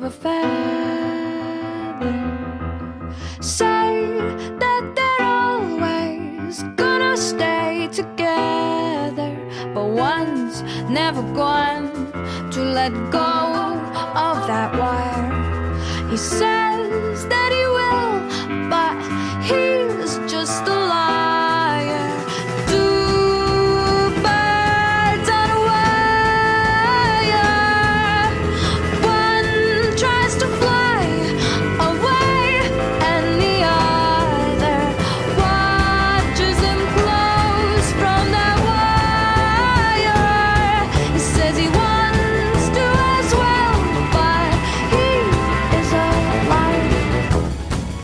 of a feather. Say that they're always gonna stay together, but one's never going to let go of that wire. He said